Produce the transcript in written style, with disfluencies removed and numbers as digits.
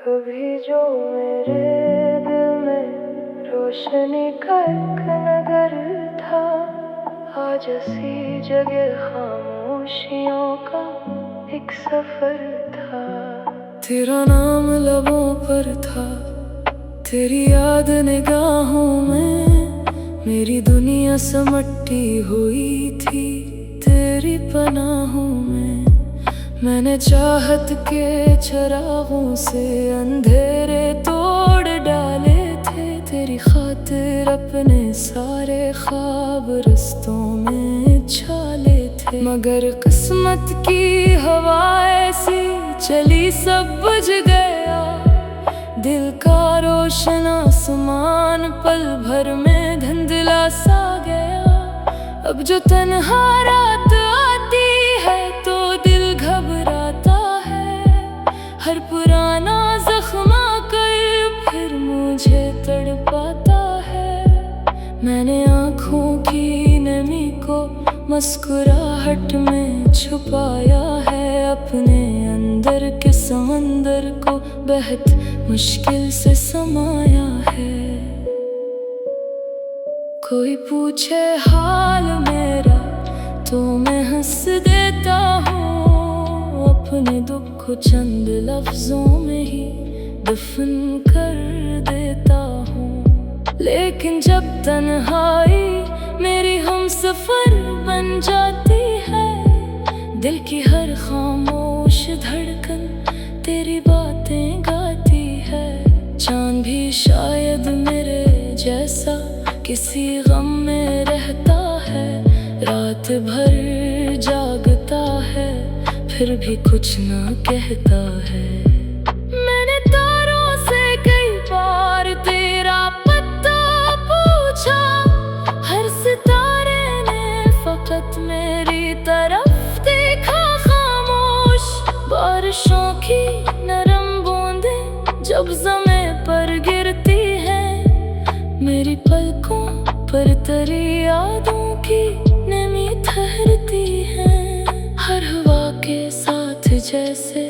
कभी जो मेरे दिल में रोशनी का एक नगर था, आज उसी जगह खामोशियों का एक सफर था। तेरा नाम लबों पर था, तेरी याद निगाहों में, मेरी दुनिया समटी हुई थी तेरी पनाहों में। मैंने चाहत के चरागों से अंधेरे तोड़ डाले थे, तेरी खातिर अपने सारे ख्वाब रस्तों में छाले थे। मगर किस्मत की हवा ऐसी चली सब बुझ गया, दिल का रोशन आसमान पल भर में धुंधला सा गया। अब जो तन्हा रात आती है तो दिल घबराता है, हर पुराना जख्मा कर फिर मुझे तड़पाता है। मैंने आँखों की नमी को मुस्कुराहट में छुपाया है, अपने अंदर के समंदर को बेहद मुश्किल से समाया है। कोई पूछे हाल मेरा तो मैं हंस देता हूँ, अपने दुख को चंद लफ्जों में ही दफन कर देता हूँ। लेकिन जब तन्हाई मेरी हमसफर बन जाती है, दिल की हर खामोश धड़कन तेरी बातें गाती है। चांद भी शायद मेरे जैसा किसी गम में रहता है, रात भर जागता है फिर भी कुछ ना कहता है। मैंने तारों से कई बार तेरा पता पूछा, हर सितारे ने फकत मेरी तरफ देखा खामोश। बारिशों की नरम बूंदें जब ज़मीं पर गिरती हैं, मेरी पलकों पर तेरी यादों की नमी ठहरती है। हर हवा के साथ जैसे